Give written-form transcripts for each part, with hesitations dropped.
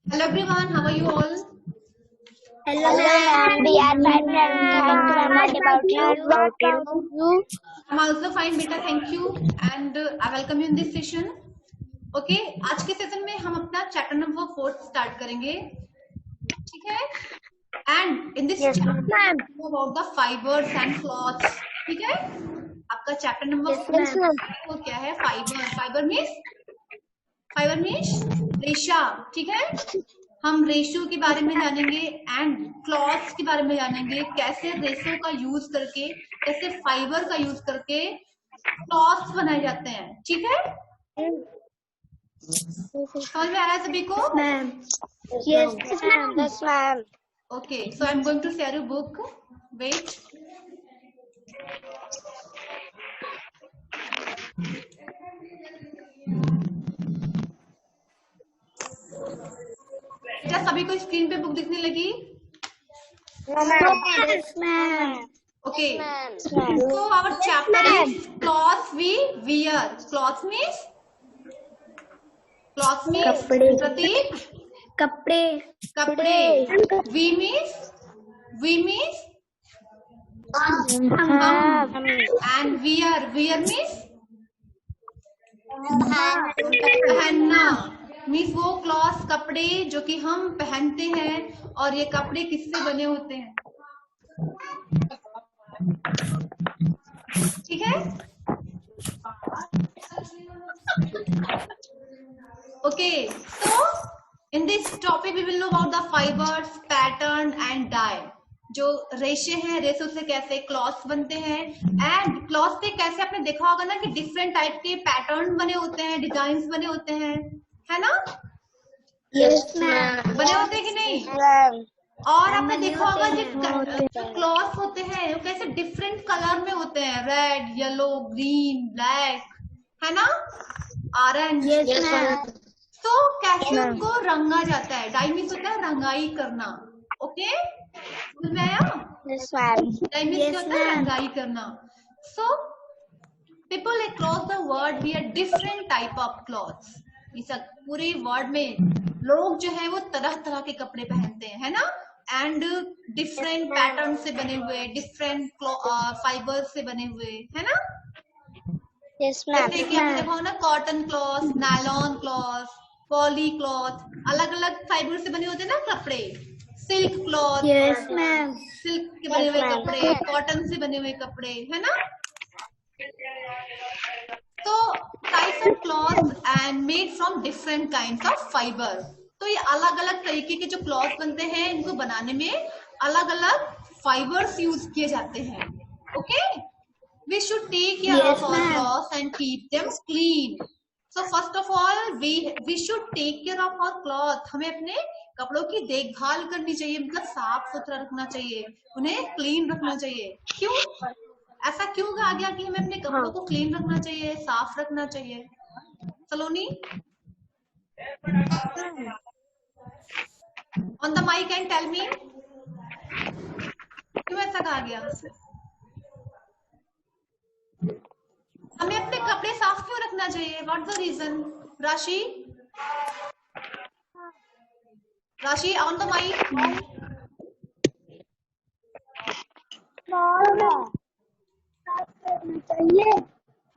Hello everyone, how are you all? Hello ma'am, we are fine ma'am. Thank you ma'am. What about you? I'm also fine beta, thank you and I welcome you in this session. Okay, आज के session में हम अपना chapter number 4 start करेंगे, ठीक है? And in this chapter about the fibers and cloths, ठीक है? आपका चैप्टर नंबर 4 क्या है? फाइबर मीन्स रेशा, ठीक है? हम रेशो के बारे में जानेंगे एंड क्लॉथ्स के बारे में जानेंगे, कैसे रेशो का यूज करके, कैसे फाइबर का यूज करके क्लॉथ्स बनाए जाते हैं, ठीक है? समझ में आ रहा है सभी को? Yes ma'am. Okay, so I'm going to share a book. Wait. क्या सभी को स्क्रीन पे बुक दिखने लगी? Yes ma'am. Okay. So our chapter is cloths we wear. Cloths means प्रतीक कपड़े. We means हम and wear means पहनना. मीन्स वो क्लॉथ कपड़े जो कि हम पहनते हैं, और ये कपड़े किससे बने होते हैं, ठीक है? Okay, so in this topic we will know about the fibres, pattern and dye. जो रेशे हैं, रेशों से कैसे क्लॉथ्स बनते हैं, एंड क्लॉथ पे कैसे आपने देखा होगा ना कि डिफरेंट टाइप के पैटर्न बने होते हैं, डिजाइन बने होते हैं, है ना? Yes ma'am. बने होते हैं कि नहीं? और आपने देखा होगा जो क्लॉथ होते हैं वो कैसे डिफरेंट कलर में होते हैं, रेड, येलो, ग्रीन, ब्लैक, है ना, ऑरेंज. Yes ma'am. तो कैसे उनको रंगा जाता है, डाई मीन्स होता है रंगाई करना. ओके, समझ में आया? Yes ma'am. डाई मीन्स होता है रंगाई करना. सो people across the world wear different type of clothes. इस पूरे वर्ल्ड में लोग जो है वो तरह तरह के कपड़े पहनते हैं, है ना? एंड डिफरेंट पैटर्न से बने हुए, डिफरेंट फाइबर से बने हुए, है ना? Yes ma'am. जैसे कि आपने देखा हो ना, cotton cloth, nylon cloth, poly cloth, अलग अलग फाइबर से बने होते हैं ना कपड़े. Silk cloth, Yes ma'am. Silk के बने हुए कपड़े, कॉटन से बने हुए कपड़े, है ना? तो types of cloth and made from different kinds of fibre. तो ये अलग अलग तरीके के जो क्लॉथ बनते हैं, इनको बनाने में अलग अलग फाइबर्स यूज किए जाते हैं. Okay, we should take care of our clothes and keep them clean. So first of all we should take care of our cloth. हमें अपने कपड़ों की देखभाल करनी चाहिए, मतलब साफ सुथरा रखना चाहिए, उन्हें क्लीन रखना चाहिए. क्यों ऐसा क्यों कहा गया कि हमें अपने कपड़ों को क्लीन रखना चाहिए, साफ रखना चाहिए? Saloni, on the mic and tell me, क्यों ऐसा कहा गया? हमें अपने कपड़े साफ क्यों रखना चाहिए? What the reason? Rashi on the mic.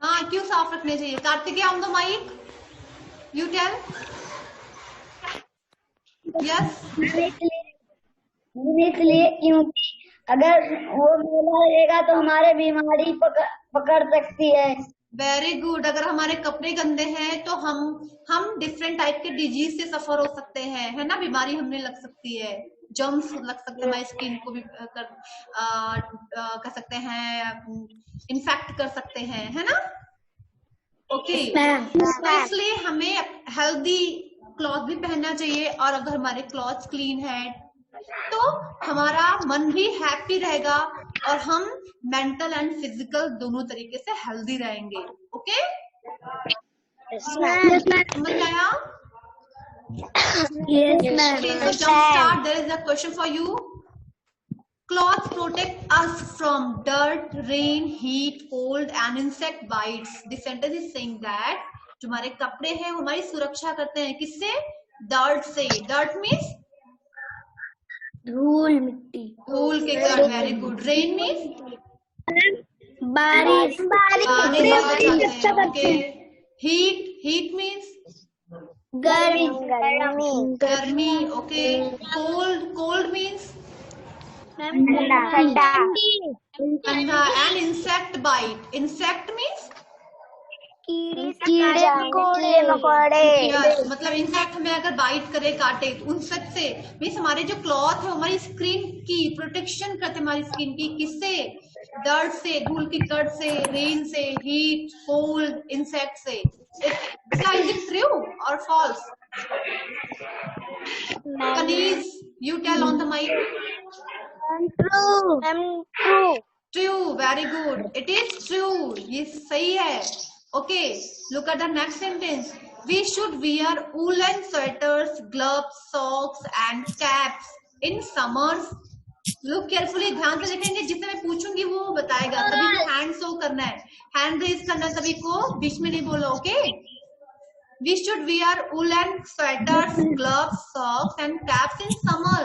हाँ, क्यों साफ रखने चाहिए? Kartikeya on the mic, you tell. Yes, इसलिए क्योंकि अगर वो मैला रहेगा तो हमारे बीमारी पकड़ सकती है. Very good. अगर हमारे कपड़े गंदे हैं तो हम डिफरेंट टाइप के डिजीज से सफर हो सकते हैं, है ना? बीमारी हमें लग सकती है, जर्म्स लग सकते हैं, हमारी स्किन को भी कर सकते हैं, इन्फेक्ट कर सकते हैं, है ना? ओके, इसलिए हमें हेल्दी क्लॉथ भी पहनना चाहिए, और अगर हमारे क्लॉथ क्लीन है तो हमारा मन भी हैप्पी रहेगा, और हम मेंटल एंड फिजिकल दोनों तरीके से हेल्दी रहेंगे. ओके, समझ आया? Yes ma'am. Okay, so jump start. There is a question for you. Clothes protect us from dirt, rain, heat, cold and insect bites. This sentence is saying that जो हमारे कपड़े हैं वो हमारी सुरक्षा करते हैं, किससे? डर्ट से, डर्ट मीन्स धूल मिट्टी। धूल के कण, वेरी गुड। रेन मीन्स बारिश बारिश बचाते हैं, ओके। हीट, हीट मीन्स गर्मी। गर्मी, ओके। कोल्ड, कोल्ड मीन्स ठंडा। ठंडा। And insect bite, insect means कीड़े मकोड़े। यस, मतलब इंसेक्ट हमें अगर बाइट करे, काटे, इंसेक्ट से मीन्स हमारे जो क्लॉथ है हमारी स्किन की प्रोटेक्शन करते हैं, हमारी स्किन की किससे? डर्ट से, धूल की कण से, रेन से, हीट, कोल्ड, इंसेक्ट से। इज इट ट्रू और false? Kaneez, you tell on the mic. True. True, very good. It is true. ये सही है. Okay, look at the next sentence. We should wear woolen sweaters, gloves, socks, and caps in summers. Look carefully, ध्यान से देखेंगे, जिसे मैं पूछूंगी वो बताएगा। सभी को हैंड शो करना है, हैंड रेज करना है सभी को, बीच में नहीं बोलो, okay? We should wear woolen sweaters, gloves, socks, and caps in summer.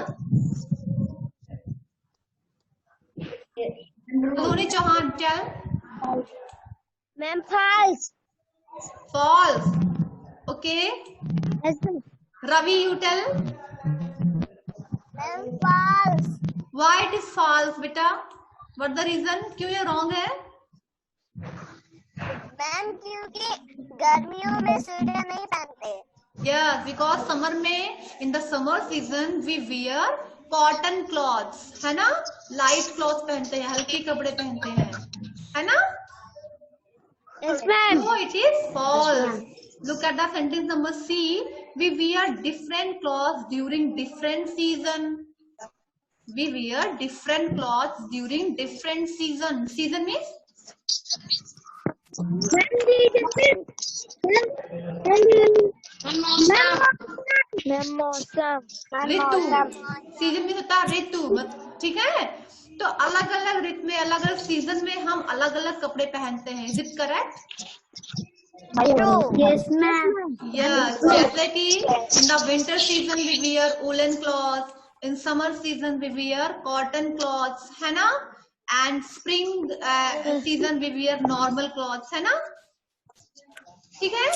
Saloni Chauhan, tell. Ma'am false. False. Okay. Ravi, you tell. Ma'am false. Why it is false, बेटा? What the reason? क्यों ये wrong है? Ma'am क्योंकि गर्मियों में sweater नहीं पहनते। Yes, because summer में in the summer season we wear cotton clothes, है ना? Light clothes पहनते हैं, हल्के कपड़े पहनते हैं, है ना? Yes, ma'am. No, it is false. Look at the sentence number C. We wear different clothes during different season. We wear different clothes during different season. Season means Ritu. Season में होता है ऋतु, ठीक है? तो अलग अलग ऋतु में, अलग अलग सीजन में हम अलग अलग कपड़े पहनते हैं। Is it correct? Yes, ma'am. Yes, जैसे कि in the winter season we wear woollen cloth, in summer season we wear cotton clothes, है ना? And spring season we wear normal clothes, है ना? ठीक है?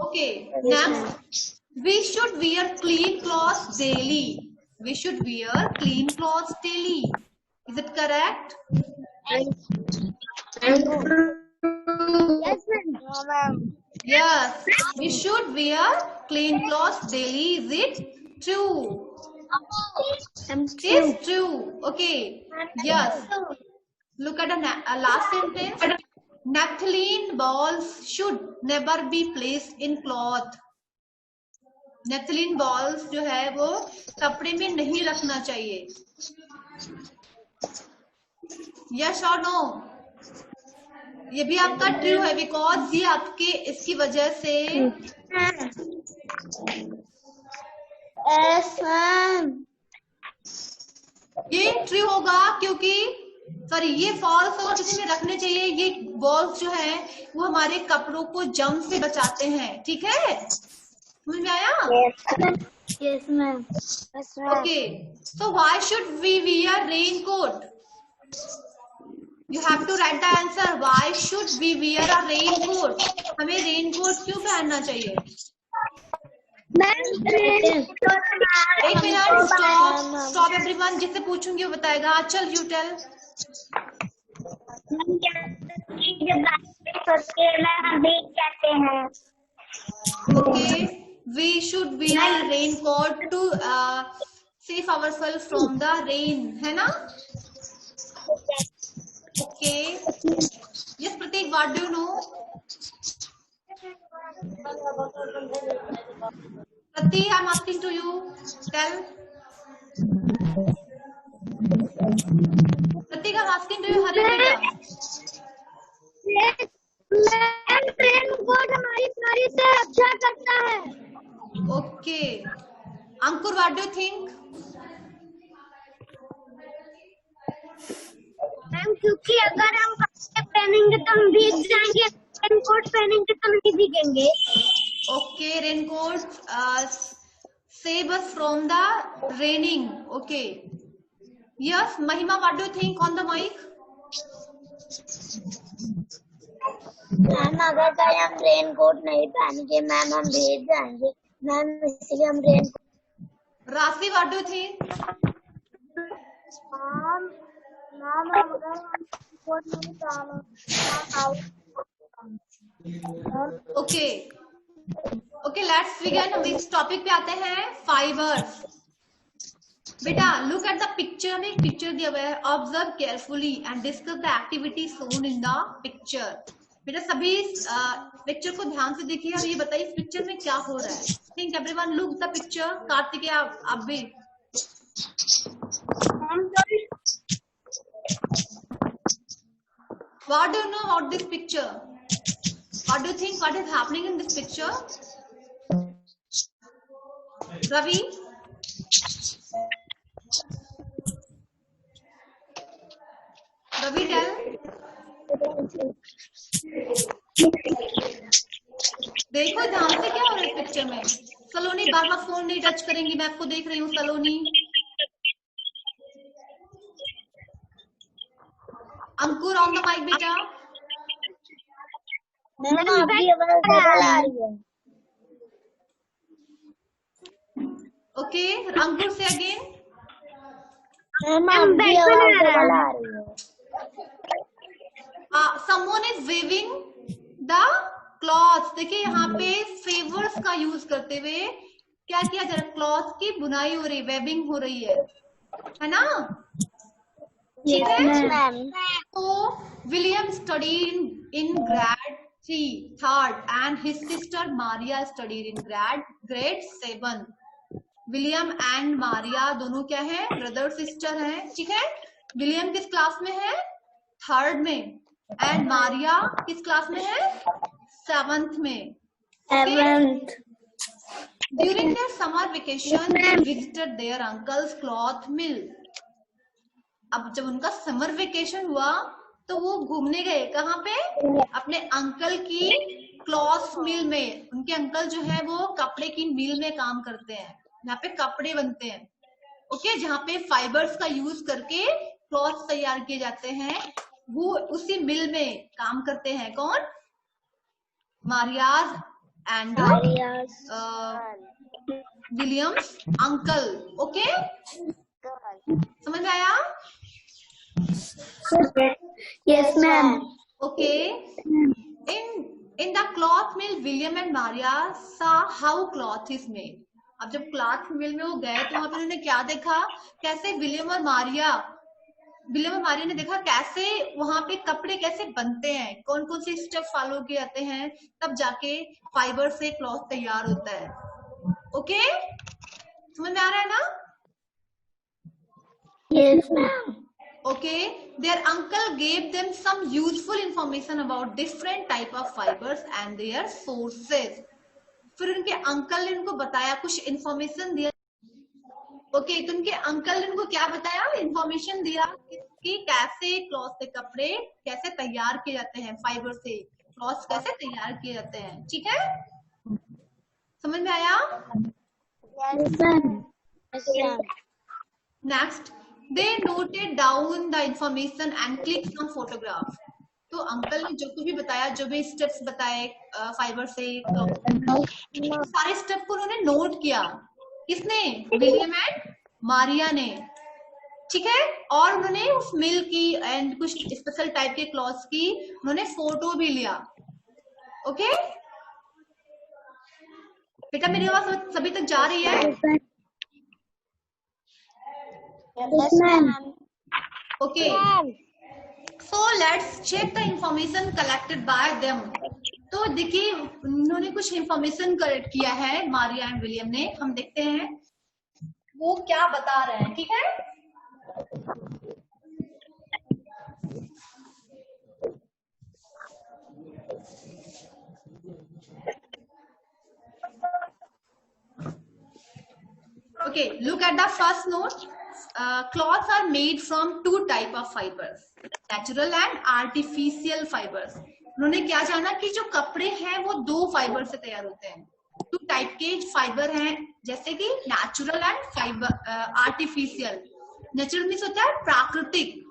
Okay, next. We should wear clean clothes daily. We should wear clean clothes daily. Is it correct? Yes, ma'am. Yes. We should wear clean clothes daily. Is it true? It is true. Okay. Yes. Look at the last sentence. Naphthalene balls should never be placed in cloth. Naphthalene balls जो है वो कपड़े में नहीं रखना चाहिए। Yes और no? ये भी आपका ट्रू है, बिकॉज ये आपके इसकी वजह से ये ट्रू होगा, क्योंकि सॉरी ये फॉल्स होगा, किसी में रखने चाहिए। ये बॉल्स जो है वो हमारे कपड़ों को जंग से बचाते हैं, ठीक है? समझ में आया? Yes, ma'am. Okay. So why should we wear raincoat? You have to write the answer. Why should we wear a raincoat? हमें रेनकोट क्यों पहनना चाहिए? एक मिनट, स्टॉप एवरीवन। जिससे पूछूंगी वो बताएगा। चल, यू टेल। कहते हैं। Okay. We should wear raincoat to save ourselves from the rain, है ना? Okay. Yes, Prateek, what do you know? Prateek, I'm asking to you. Tell. Prateek, I'm asking to you. Hurry, beta. Raincoat हमारी सारी से रक्षा करता है। Okay. Ankur, what do you think? Ma'am क्योंकि अगर हम कपड़े पहनेंगे तो हम भीग जाएंगे, रेनकोट पहनेंगे तो नहीं भीगेंगे। Okay, raincoat save us from the raining. Okay. Yes, Mahima, what do you think on the mic? Ma'am अगर कल हम रेनकोट नहीं पहनेंगे मैम हम भीग जाएंगे मैम, इसलिए हम raincoat. Rasi, what do you think? Ma'am अगर हम रेनकोट नहीं पहने। Okay. Okay, let's begin. हम इस टॉपिक पे आते हैं फाइबर्स। बेटा लुक एट द पिक्चर में एक पिक्चर दिया हुआ है, observe carefully and discuss the activity shown in the picture. बेटा सभी पिक्चर को ध्यान से देखिए और ये बताइए इस पिक्चर में क्या हो रहा है। Think everyone look the picture. Kartikeya आप भी। What do you know about this picture? What do you think? What is happening in this picture? Ravi? Ravi, tell. देखो ध्यान से क्या हो रहा है इस पिक्चर में। सलोनी बार बार फोन नहीं टच करेंगी, मैं आपको देख रही हूँ सलोनी। अंकुर ऑन द माइक बेटा। मैम आपकी आवाज डबल आ रही है। ओके, अंकुर से अगेन। मैम आपकी आवाज डबल आ रही है। someone is waving the cloth। देखिए यहाँ पे फेवर्स का यूज करते हुए क्या किया जा रहा है, क्लॉथ की बुनाई हो रही है, वेबिंग हो रही है ना? ठीक है। तो William studied in grade 3 and his sister Maria studied in grade 7। William and Maria दोनों क्या है, ब्रदर सिस्टर हैं। ठीक है। विलियम किस क्लास में है, 3rd में, एंड मारिया किस क्लास में है, 7th में। 7th। During their summer vacation, they visited their uncle's cloth mill। अब जब उनका समर वेकेशन हुआ तो वो घूमने गए कहाँ पे, अपने अंकल की क्लॉथ मिल में। उनके अंकल जो है वो कपड़े की मिल में काम करते हैं, यहाँ पे कपड़े बनते हैं। ओके, जहाँ पे फाइबर्स का यूज करके क्लॉथ तैयार किए जाते हैं, वो उसी मिल में काम करते हैं। कौन, Maria's and Williams uncle. Okay, समझ में आया? Yes ma'am। Okay. In the cloth mill, William and Maria saw how cloth is made। अब जब क्लॉथ मिल में वो गए तो वहां पे उन्होंने क्या देखा, कैसे विलियम और मारिया ने देखा कैसे वहां पे कपड़े कैसे बनते हैं, कौन कौन से स्टेप फॉलो किए जाते हैं, तब जाके फाइबर से क्लॉथ तैयार होता है। ओके, समझ में आ रहा है ना? Yes ma'am। Okay, their uncle gave them some useful information about different type of fibers and their sources। फिर उनके अंकल ने उनको बताया, कुछ इंफॉर्मेशन दिया। ओके, तो उनके अंकल ने उनको क्या बताया, इंफॉर्मेशन दिया कि कैसे क्लॉथ से कपड़े कैसे तैयार किए जाते हैं, फाइबर से क्लॉथ कैसे तैयार किए जाते हैं। ठीक है, समझ में आया? Next, they noted down the information and clicked some photograph। तो अंकल ने जो कुछ भी बताया, जो भी स्टेप्स बताए फाइबर से, सारे स्टेप को उन्होंने नोट किया। किसने, विलियम एंड मारिया ने। ठीक है, और उन्होंने उस मिल की एंड कुछ स्पेशल टाइप के क्लॉथ्स की उन्होंने फोटो भी लिया। ओके बेटा, मेरी आवाज सभी तक जा रही है? Yes ma'am। Okay, so let's check the information collected by them। तो देखिए उन्होंने कुछ इंफॉर्मेशन कलेक्ट किया है, मारिया एंड विलियम ने। हम देखते हैं वो क्या बता रहे हैं। ठीक है, okay, look at the first note। cloths are made from 2 type of fibers, natural and artificial fibers। उन्होंने क्या जाना कि जो कपड़े हैं वो 2 फाइबर से तैयार होते हैं, टू टाइप के फाइबर हैं, जैसे कि natural and fibre artificial. Natural means होता है प्राकृतिक।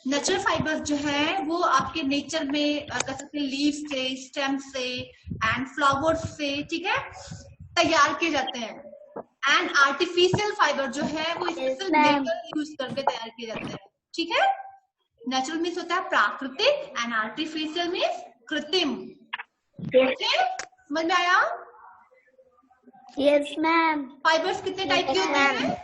नेचुरल फाइबर जो है वो आपके नेचर में कह सकते हैं लीफ से, स्टेम से एंड फ्लावर्स से, ठीक है, तैयार किए जाते हैं। एंड आर्टिफिशियल फाइबर जो है वो स्पेशल मेटल यूज करके तैयार किए जाते हैं, ठीक है। नेचुरल मीन्स होता है प्राकृतिक एंड आर्टिफिशियल मीन्स कृत्रिम। समझ में आया? Yes ma'am. फाइबर्स कितने टाइप के होते हैं?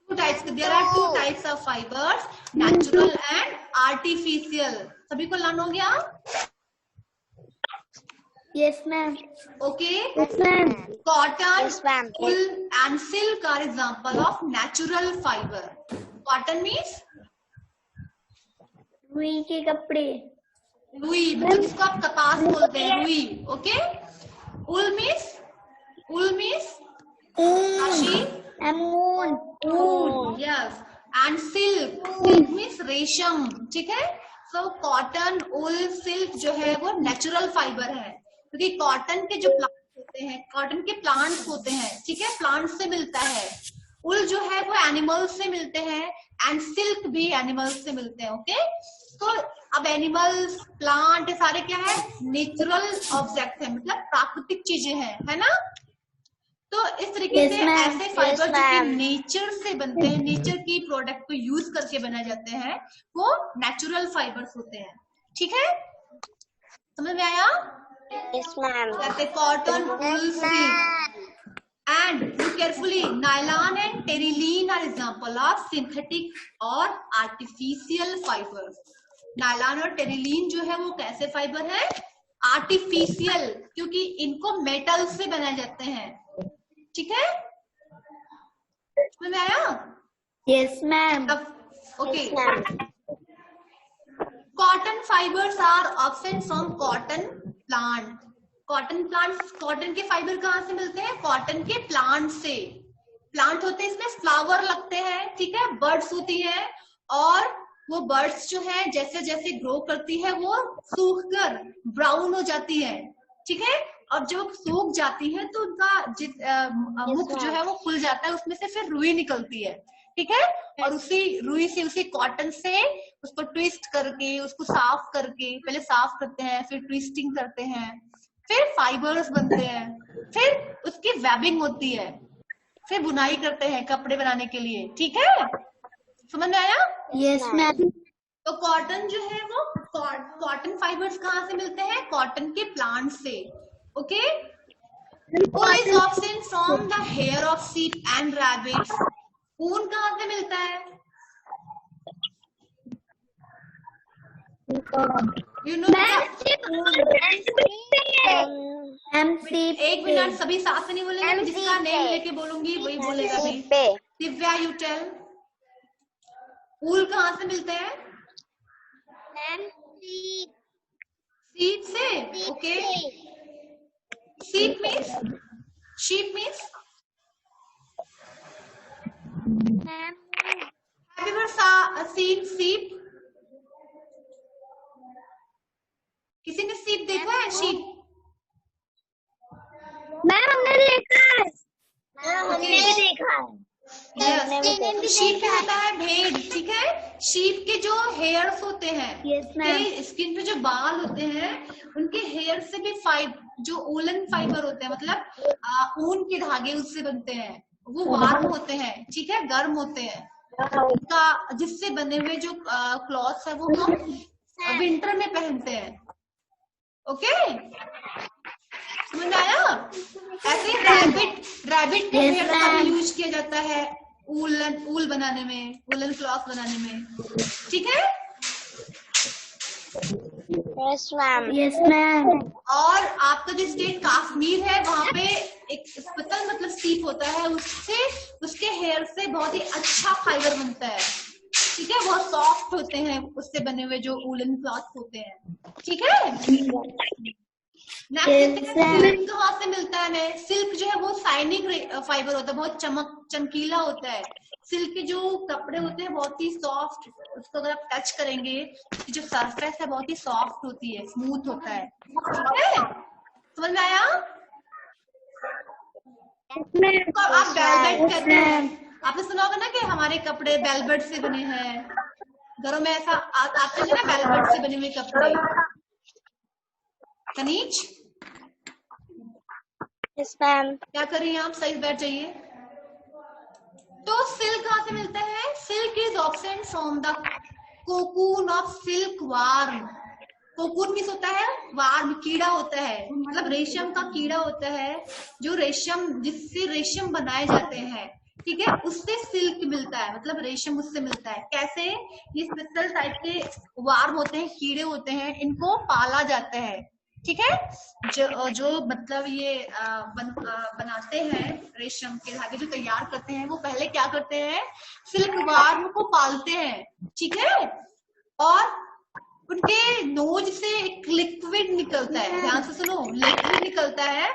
Two types. There are two types of fibres, natural and artificial. सभी को लर्न हो गया? Yes ma'am. Okay. Yes ma'am. Cotton, wool and silk are example of natural fiber. Cotton means रुई के कपड़े। रुई, मतलब जिसको आप कपास बोलते हैं, रुई। ओके। wool means काशी, ऊन, यस। एंड सिल्क मीन्स रेशम, ठीक है। सो कॉटन, वुल, सिल्क जो है वो नेचुरल फाइबर है, क्योंकि कॉटन के जो प्लांट्स होते हैं, कॉटन के प्लांट्स होते हैं, ठीक है, प्लांट से मिलता है। वुल जो है वो एनिमल्स से मिलते हैं एंड सिल्क भी एनिमल्स से मिलते हैं। ओके। तो अब एनिमल्स, प्लांट, सारे क्या है? नेचुरल ऑब्जेक्ट है, मतलब प्राकृतिक चीजें हैं, है ना। तो इस तरीके से ऐसे फाइबर जो कि नेचर से बनते हैं, नेचर की प्रोडक्ट को यूज करके बनाए जाते हैं, वो नेचुरल फाइबर्स होते हैं, ठीक है। समझ में आया? Yes ma'am. जैसे cotton, wool, silk. And look carefully, nylon and terylene are example of synthetic और आर्टिफिशियल फाइबर। नायलॉन और टेरिलीन जो है वो कैसे फाइबर है? आर्टिफिशियल, क्योंकि इनको मेटल से बनाए जाते हैं, ठीक है। समझ में आया? Yes ma'am. Okay. Cotton fibres are obtain from cotton plant. Cotton plant, cotton के फाइबर कहाँ से मिलते हैं? कॉटन के प्लांट से। प्लांट होते हैं, इसमें फ्लावर लगते हैं, ठीक है, बर्ड्स होती है, और वो बर्ड्स जो है जैसे जैसे ग्रो करती है वो सूख कर ब्राउन हो जाती है, ठीक है। और जब सूख जाती है तो उनका मुख जो है वो खुल जाता है, उसमें से फिर रुई निकलती है, ठीक है। और उसी रुई से, उसी कॉटन से उसको ट्विस्ट करके, उसको साफ करके, पहले साफ करते हैं, फिर ट्विस्टिंग करते हैं, फिर फाइबर्स बनते हैं, फिर उसकी वेबिंग होती है, फिर बुनाई करते हैं कपड़े बनाने के लिए, ठीक है। समझ में आया? Yes ma'am. तो कॉटन जो है वो, कॉटन फाइबर्स कहाँ से मिलते हैं? कॉटन के प्लांट से। Okay. wool is obtained from the hair of sheep and rabbits. ऊन कहाँ से मिलता है? You know एक मिनट, सभी साथ से नहीं बोलेंगे, मैं जिसका नेम लेके बोलूंगी वही बोलेगा भी। Divya, you tell. ऊल कहाँ से मिलते हैं? सीप से। Okay. sheep means have you ever seen sheep? किसी ने sheep देखा है? sheep मैम हमने देखा है। हमने भी देखा है। शीप क्या होता है? भेड़, ठीक है। शीप के जो हेयर्स होते हैं, स्किन पे जो बाल होते हैं, उनके हेयर से भी जो वूलन फाइबर होते हैं, मतलब ऊन के धागे उससे बनते हैं, वो वार्म होते हैं, ठीक है, गर्म होते हैं। उनका जिससे बने हुए जो क्लॉथ्स है वो हम विंटर में पहनते हैं। ओके। समझ में आया? ऐसे रैबिट के हेयर का भी यूज किया जाता है ऊल बनाने में, वूलन क्लॉथ बनाने में, ठीक है। Yes ma'am. Yes ma'am. और आपका जो स्टेट कश्मीर है, वहाँ पे एक स्पेशल मतलब सीप होता है, उससे उसके हेयर से बहुत ही अच्छा फाइबर बनता है, ठीक है। बहुत सॉफ्ट होते हैं उससे बने हुए जो वूलन क्लॉथ होते हैं, ठीक है। नेक्स्ट सिल्क कहाँ से मिलता है? सिल्क जो है वो शाइनिंग फाइबर होता है, बहुत चमकीला होता है। सिल्क के जो कपड़े होते हैं बहुत ही सॉफ्ट, उसको अगर आप टच करेंगे उसकी जो सरफेस है बहुत ही सॉफ्ट होती है, स्मूथ होता है, ठीक है? समझ में आया? तो आप वेलवेट कहते हैं, आपने सुना होगा ना कि हमारे कपड़े वेलवेट से बने हैं, घरों में ऐसा आते हैं ना वेलवेट से बने हुए कपड़े। कनीज Yes, ma'am. क्या कर रही हैं आप? सही बैठ जाइए। तो सिल्क कहाँ से मिलता है? Silk is obtained from the cocoon of silk warm. Cocoon means होता है वार्म, कीड़ा होता है, मतलब रेशम का कीड़ा होता है जो रेशम, जिससे रेशम बनाए जाते हैं, ठीक है? उससे सिल्क मिलता है, मतलब रेशम उससे मिलता है। कैसे? ये स्पेशल टाइप के वार्म होते हैं, कीड़े होते हैं, इनको पाला जाता है, ठीक है? जो मतलब ये बनाते हैं रेशम के धागे जो तैयार करते हैं, वो पहले क्या करते हैं? सिल्क वार्म को पालते हैं, ठीक है? और उनके नोज से एक लिक्विड निकलता है, ध्यान से सुनो, लिक्विड निकलता है,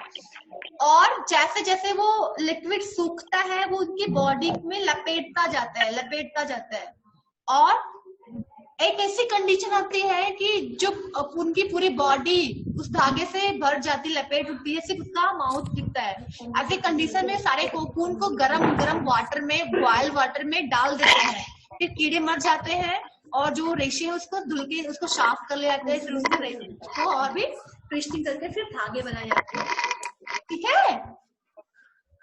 और जैसे जैसे वो लिक्विड सूखता है वो उनकी बॉडी में लपेटता जाता है, और एक ऐसी कंडीशन आती है कि जो उनकी पूरी बॉडी उस धागे से भर जाती, लपेट उठती है, सिर्फ उसका माउथ दिखता है। ऐसी कंडीशन में सारे कोकून को गरम वाटर में, बॉयल वाटर में डाल देते हैं, फिर कीड़े मर जाते हैं, और जो रेशे है उसको धुल के उसको साफ कर ले जाते हैं, फिर उसको और भी ट्विस्टिंग करके फिर धागे बनाए जाते हैं, ठीक है?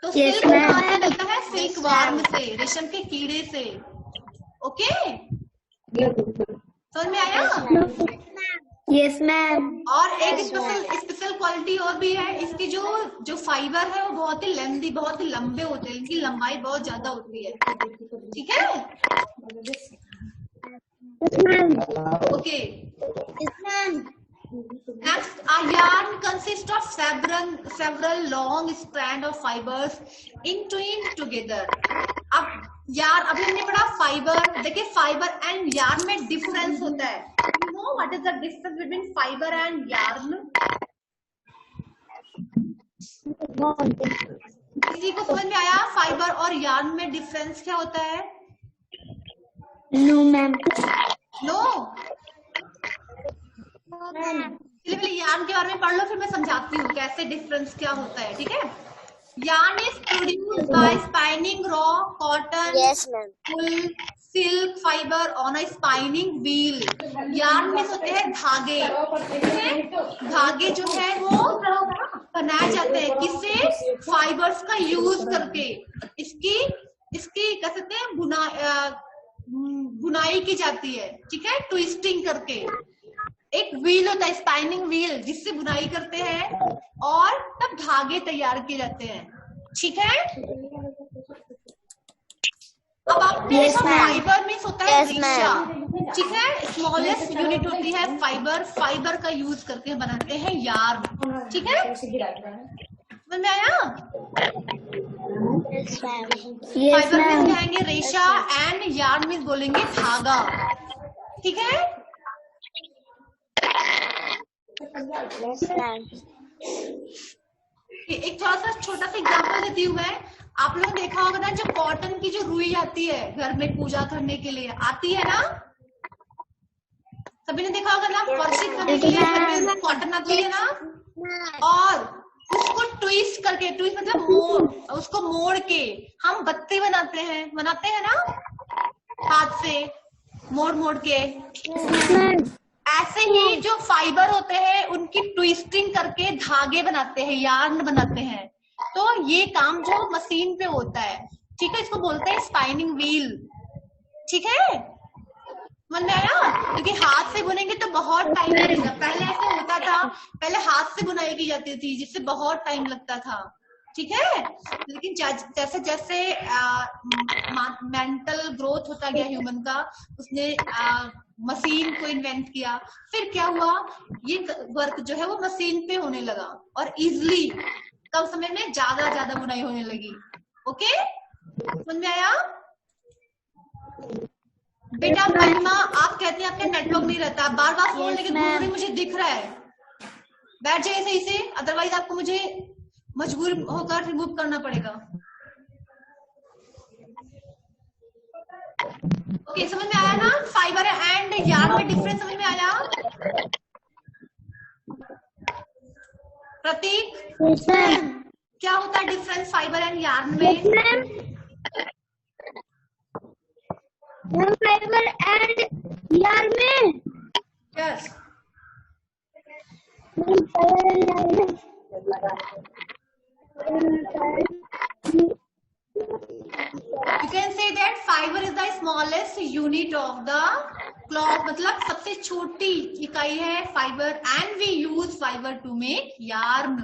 तो सिल्क कहाँ से मिलता है? सिल्क वार्म से, रेशम के कीड़े से। ओके, समझ में आया? Yes ma'am. और एक स्पेशल क्वालिटी और भी है इसकी, जो फाइबर है वो बहुत ही लेंथी, बहुत ही लंबे होते हैं, इनकी लंबाई बहुत ज्यादा होती है, ठीक है? Okay, next, a yarn consists of several long strand of fibers entwined together. अब यार अभी हमने पढ़ा फाइबर, देखिए फाइबर एंड यार्न में डिफरेंस होता है। You know what is the difference between fiber and yarn? किसी को समझ में आया फाइबर और यार्न में डिफरेंस क्या होता है? No ma'am. नो, पहले यार्न के बारे में पढ़ लो, फिर मैं समझाती हूँ कैसे डिफरेंस क्या होता है, ठीक है? Yarn is produced by spinning raw cotton, Yes, ma'am. wool, silk fiber on a spinning wheel. Yarn में होते हैं धागे, ठीक है? धागे जो है वो बनाए जाते हैं किससे? फाइबर्स का यूज करके। इसकी कह सकते हैं बुनाई की जाती है, ठीक है? ट्विस्टिंग करके। एक व्हील होता है, स्पाइनिंग व्हील, जिससे बुनाई करते हैं और तब धागे तैयार किए जाते हैं, ठीक है? अब आपने देखा फाइबर मीन्स होता है रेशा, ठीक है? स्मॉलेस्ट यूनिट होती है फाइबर, फाइबर का यूज करके बनाते हैं यार्न, ठीक है? समझ में आया? Yes, ma'am. फाइबर मीन्स कहेंगे रेशा एंड यार्न मीन्स बोलेंगे धागा, ठीक है? Yes, ma'am. एक थोड़ा सा छोटा सा एग्जांपल देती हूँ मैं। आप लोगों ने देखा होगा ना, जो कॉटन की जो रुई आती है घर में पूजा करने के लिए, आती है ना? सभी ने देखा होगा ना, वर्षित करने के लिए कॉटन आती है ना, और उसको ट्विस्ट करके, ट्विस्ट मतलब उसको मोड़ के हम बत्ती बनाते हैं ना, हाथ से मोड़ के। ऐसे ही जो फाइबर होते हैं उनकी ट्विस्टिंग करके धागे बनाते हैं, यार्न बनाते हैं। तो ये काम जो मशीन पे होता है, ठीक है? इसको बोलते हैं स्पाइनिंग व्हील, ठीक है? समझ में आया? क्योंकि हाथ से बुनेंगे तो बहुत टाइम लगेगा। पहले ऐसे होता था, पहले हाथ से बुनाई की जाती थी जिससे बहुत टाइम लगता था, ठीक है? लेकिन जैसे जैसे मेंटल ग्रोथ होता गया ह्यूमन का, उसने मशीन को इन्वेंट किया, फिर क्या हुआ, ये वर्क जो है वो मशीन पे होने लगा और इजिली कम समय में ज्यादा बुनाई होने लगी। ओके, समझ में आया? बेटा महिमा, आप कहते हैं आपका नेटवर्क नहीं रहता, बार बार फोन लेके घूम रही, मुझे दिख रहा है। बैठ जाइए सही से, अदरवाइज आपको मुझे मजबूर होकर रिमूव करना पड़ेगा। ओके, समझ में आया ना? फाइबर एंड यार्न में डिफरेंस समझ में आया? प्रतीक, यस मैम। क्या होता है डिफरेंस फाइबर एंड यार्न में? मैम फाइबर एंड यार्न में yes, you can say that fiber is the smallest unit of the cloth, मतलब सबसे छोटी इकाई है fibre and we use fibre to make yarn.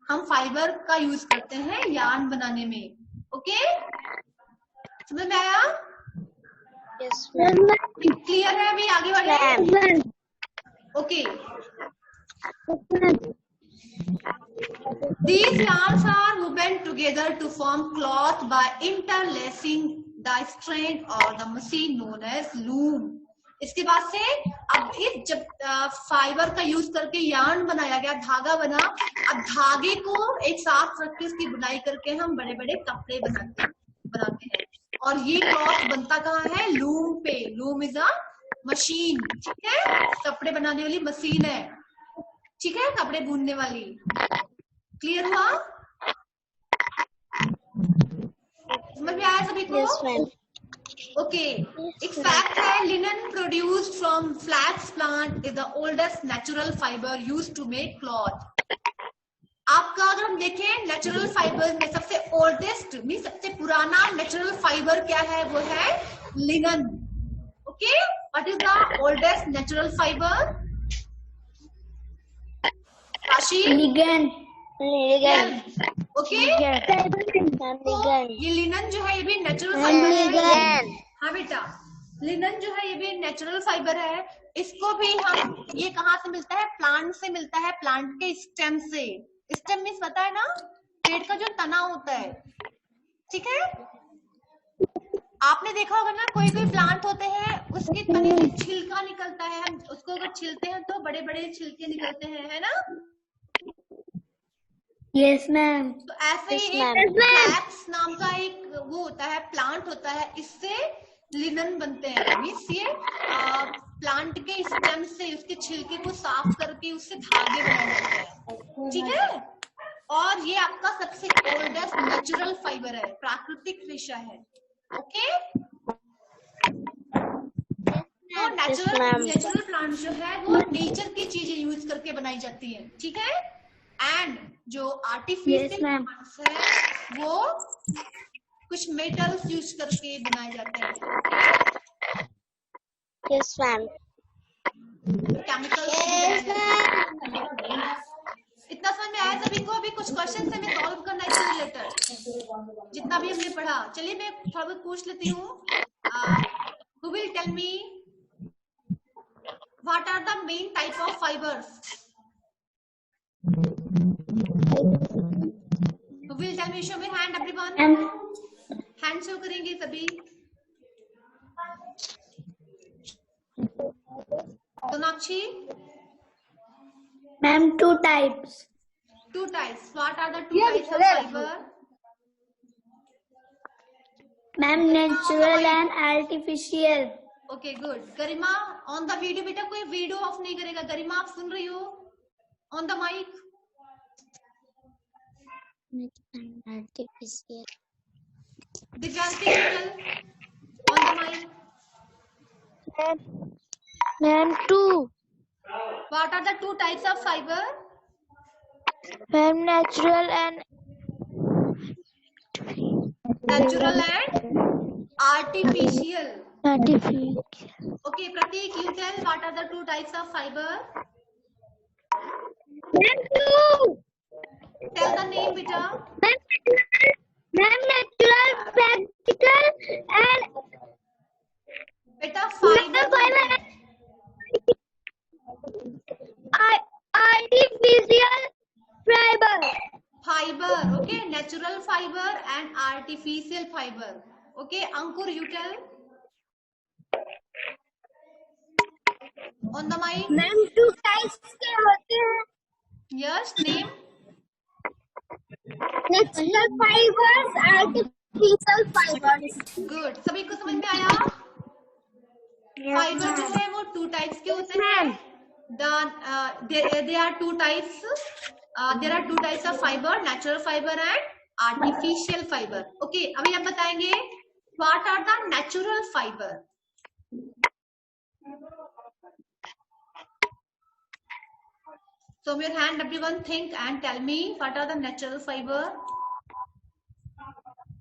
हम फाइबर का यूज करते हैं यार्न बनाने में। ओके, समझ में आया? Yes, ma'am. क्लियर है अभी आगे वाले? Okay, these yarns are woven together to form cloth by interlacing the strand or the machine known as loom. इसके बाद से अब इस जब फाइबर का यूज करके यार्न बनाया गया, धागा बना, अब धागे को एक साथ रख के उसकी बुनाई करके हम बड़े बड़े कपड़े बनाते हैं। और ये क्लॉथ बनता कहाँ है? लूम पे। लूम इज अ मशीन, ठीक है? कपड़े बनाने वाली मशीन है, ठीक है? कपड़े बुनने वाली। क्लियर हुआ? समझ में आया सभी को? Yes, ma'am. ओके, एक फैक्ट है, linen produced from flax plant is the oldest natural fibre used to make cloth. आपका अगर हम देखें नेचुरल फाइबर में सबसे ओल्डेस्ट मीन सबसे पुराना नेचुरल फाइबर क्या है? वो है linen. Okay, what is the oldest natural fibre? राशि? लिगन। ओके, तो ये लिनन जो है ये भी नेचुरल फाइबर है। हाँ बेटा, लिनन जो है ये भी नेचुरल फाइबर है। इसको भी हम, ये कहाँ से मिलता है? प्लांट से मिलता है, प्लांट के स्टेम से। स्टेम मीन्स पता है ना, पेड़ का जो तना होता है, ठीक है? आपने देखा होगा ना, कोई कोई प्लांट होते हैं उसके तने से छिलका निकलता है, हम उसको अगर छिलते हैं तो बड़े बड़े छिलके निकलते हैं, है ना? Yes ma'am. तो ऐसे ही Yes, एक फ्लैक्स नाम का एक वो होता है, प्लांट होता है, इससे लिनन बनते हैं। मीन्स ये प्लांट के स्टेम से उसके छिलके को साफ करके उससे धागे बनाए जाते हैं, ठीक है? और ये आपका सबसे ओल्डेस्ट नेचुरल फाइबर है, प्राकृतिक रेशा है। ओके, तो नेचुरल प्लांट जो है वो नेचर की चीजें यूज करके बनाई जाती है, ठीक है? एंड जो आर्टिफिशियल प्लांट्स है वो कुछ मेटल्स यूज करके बनाए जाते हैं। Yes, ma'am. केमिकल। इतना समझ में आया सभी को? अभी कुछ क्वेश्चन हमें सॉल्व करना है इससे रिलेटेड, जितना भी हमने पढ़ा। चलिए मैं थोड़ा बहुत पूछ लेती हूँ। Who will tell me what are the main type of fibers? Who will tell me? Show me hand everyone. Hand show करेंगे सभी। Sonakshi? Ma'am two types. Two types. What are the two types of fiber? Ma'am natural and artificial. Okay good. Garima on the video, बेटा कोई video of नहीं करेगा। गरिमा आप सुन रही हो? On the mic. Artificial. Divyanshi on the mic. Ma'am, two. What are the two types of fiber? Ma'am, natural and artificial. artificial. Okay, Pratik, you tell what are the two types of fiber? Ma'am two. Tell the name, beta. Ma'am natural, practical and Beta fiber. Artificial fibre. Fiber. Okay, natural fiber and artificial fiber. Okay, Ankur, you tell. On the mic. Ma'am two types के होते हैं। Yes, name. Natural fibres, artificial fibres. Good. सभी को समझ में आया? Fibre जो है वो 2 टाइप्स के होते हैं। There are 2 types. There are 2 types of fiber, natural fiber and artificial fiber. Okay, अभी आप बताएंगे what are the natural fiber? So your hand, everyone think and tell me what are the natural fiber.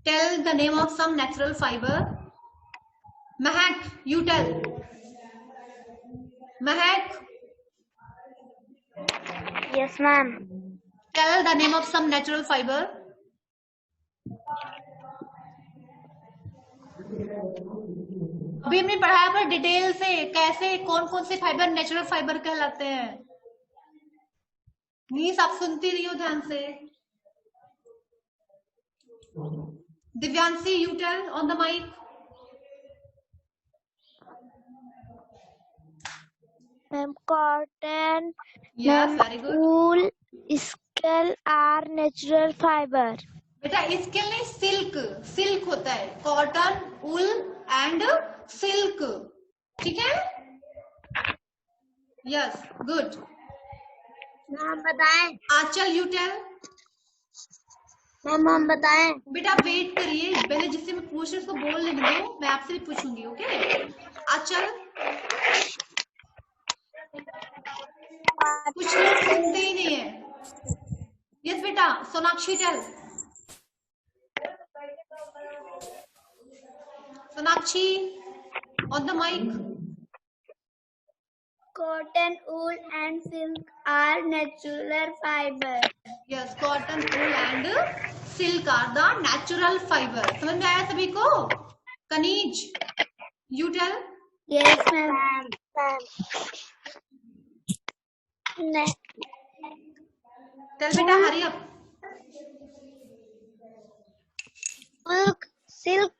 Tell the name of some natural fiber. Mahak, you tell. Mahak, Yes, ma'am. tell the name of some natural fiber. अभी हमने पढ़ाया पर detail से कैसे कौन कौन से fibre natural fibre कहलाते हैं। मीस आप सुनती रही हो ध्यान से। Divyanshi, you tell on the mic. Ma'am, cotton, yes, ma'am, very good. wool, scale are natural fiber. बेटा इसके लिए सिल्क, सिल्क होता है, कॉटन, वूल एंड सिल्क, ठीक है। Yes, good. मैम बताएं। आंचल, यू टेल। मैम हम बताएं। बेटा वेट करिए, पहले जिससे मैं पूछ रही उसको बोल लेने दो, मैं आपसे भी पूछूंगी। ओके आंचल, कुछ लोग सुनते ही नहीं है। यस बेटा, Sonakshi tell. Sonakshi on the mic. Cotton, wool and silk are natural fiber. Yes, cotton, wool and silk are the natural fibre. समझ में आया सभी को? Kaneez, you tell. Yes, ma'am. Tell बेटा, hurry up. Silk, silk.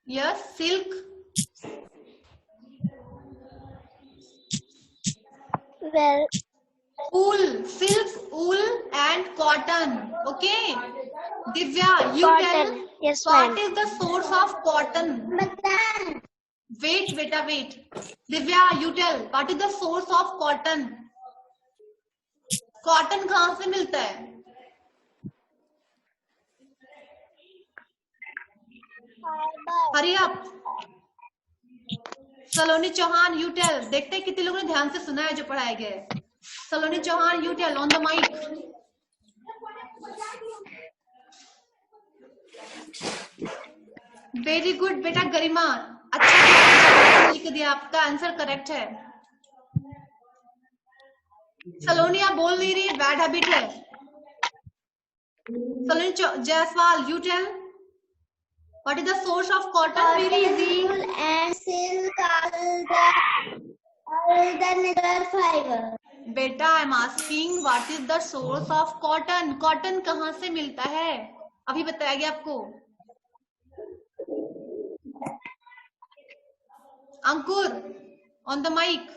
Yes, silk. Well, wool, silk, wool and cotton. Okay, Divya, you Cotton. tell. Yes, What ma'am. is the source of cotton? Wait, beta, wait. Divya, you tell. What is the source of cotton? Cotton कहाँ से मिलता है? Hurry up. Saloni Chauhan, you tell. देखते हैं कितने लोगों ने ध्यान से सुना है जो पढ़ाया गया है। Saloni Chauhan, you tell on the mic. Very good बेटा गरिमा, अच्छा लिख दिया, आपका आंसर करेक्ट है। सलोनी आप बोल नहीं रही, बैड हैबिट है। Saloni Jaiswal, you tell. What is the source of cotton? Very easy. Wool and silk are the natural fiber. बेटा I am asking what is the source of cotton. Cotton कहाँ से मिलता है? अभी बताया गया आपको। Ankur on the mic.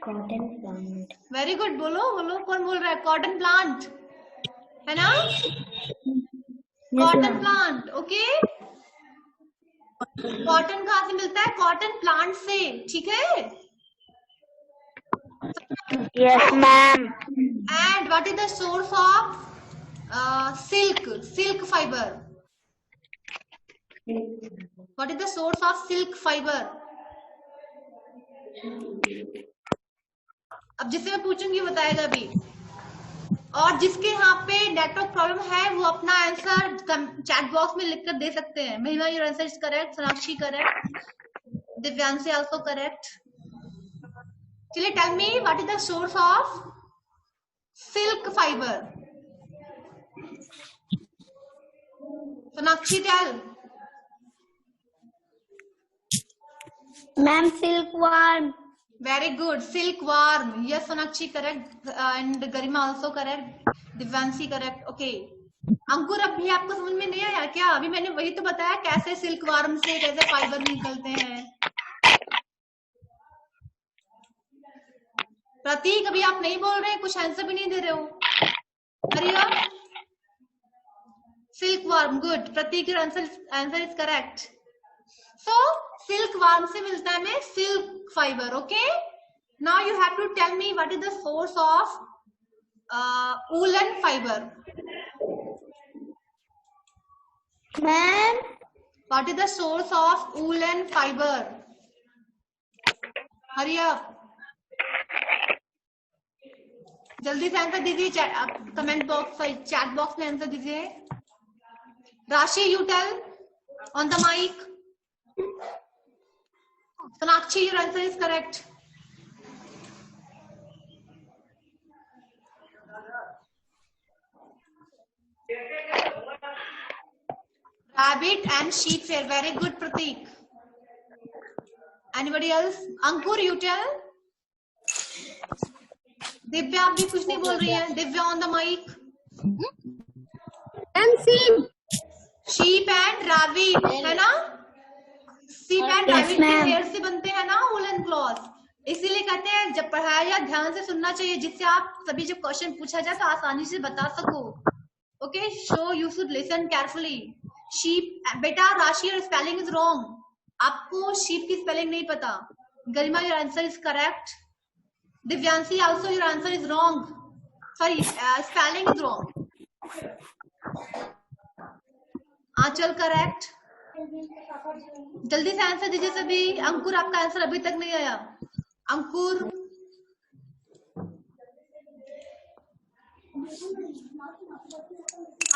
Cotton plant. Very good, बोलो बोलो, कौन बोल रहा है? कॉटन प्लांट है ना? Cotton plant, okay. कॉटन कहाँ से मिलता है? कॉटन प्लांट से, ठीक है। yes, ma'am. And what is the source of silk, silk fibre? What is the source of silk fibre? अब जिससे मैं पूछूंगी बताएगा भी। और जिसके यहाँ पे नेटवर्क प्रॉब्लम है वो अपना आंसर चैट बॉक्स में लिखकर दे सकते हैं। Mahima, your answer is correct. Sonakshi correct. Divyanshi also correct. चलिए, tell me what is the source of silk fibre? Sonakshi tell. Ma'am, silkworm. Very good, silkworm. Yes, Sonakshi correct and Garima also correct. Divyanshi correct. Okay. अंकुर, अभी आपको समझ में नहीं आया क्या? अभी मैंने वही तो बताया कैसे सिल्कवर्म से कैसे फाइबर निकलते हैं। प्रतीक, अभी आप नहीं बोल रहे हैं, कुछ आंसर भी नहीं दे रहे हो। Hariya, silkworm, good. Prateek your answer is correct. So silkworm से मिलता है हमें silk fibre. Okay, now you have to tell me what is the source of woollen fibre. Ma'am, what is the source of woollen fibre? Hurry up, जल्दी से answer दीजिए। Comment box, chat box में answer दीजिए। Rashi, you tell on the mic. Sonakshi, your answer is correct. Rabbit and sheep fair, very good Pratik. Anybody else? Ankur, you tell. Divya, आप भी कुछ नहीं बोल रही है। Divya on the mic. Sheep and rabbit है ना, शीप एंड रैबिट के हेयर से बनते हैं ना वूलन क्लॉथ। इसीलिए कहते हैं जब पढ़ाया जाए ध्यान से सुनना चाहिए, जिससे आप सभी जब क्वेश्चन पूछा जाए तो आसानी से बता सको। Okay, so you should listen carefully. Sheep, बेटा Rashi your spelling is wrong, आपको शीप की स्पेलिंग नहीं पता। Garima, your answer is correct. Divyanshi, also your answer is wrong, sorry spelling is wrong. Anchal correct. जल्दी से आंसर दीजिए सभी। अंकुर, आपका आंसर अभी तक नहीं आया। अंकुर,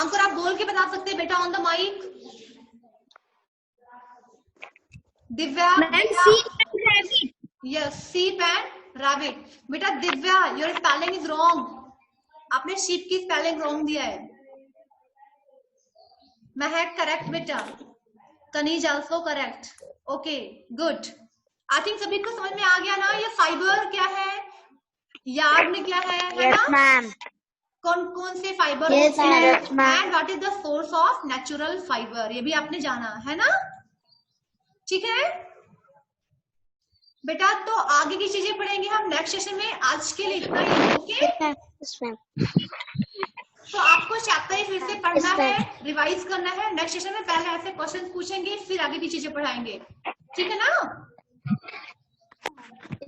अंकुर आप बोल के बता सकते हैं बेटा on the mic. Divya, yes, sheep and rabbit. बेटा Divya, your spelling is wrong, आपने शीप की स्पेलिंग रॉन्ग दिया है। महक करेक्ट बेटा। Kaneez also correct. Okay, good. I think सभी को समझ में आ गया ना ये फाइबर क्या है, यार्न क्या है ना, मैम। कौन कौन से फाइबर Yes, होते हैं ma'am. And what is the source of natural fibre, ये भी आपने जाना है ना। ठीक है बेटा, तो आगे की चीजें पढ़ेंगे हम नेक्स्ट सेशन में। आज के लिए इतना ही। ओके, तो आपको चैप्टर फिर से पढ़ना Yes, है, रिवाइज करना है। नेक्स्ट सेशन में पहले ऐसे क्वेश्चन पूछेंगे, फिर आगे की चीजें पढ़ाएंगे। ठीक है ना?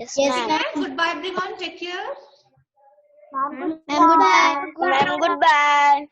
Yes, ma'am. Goodbye everyone, take care. Ma'am, goodbye. Ma'am, goodbye.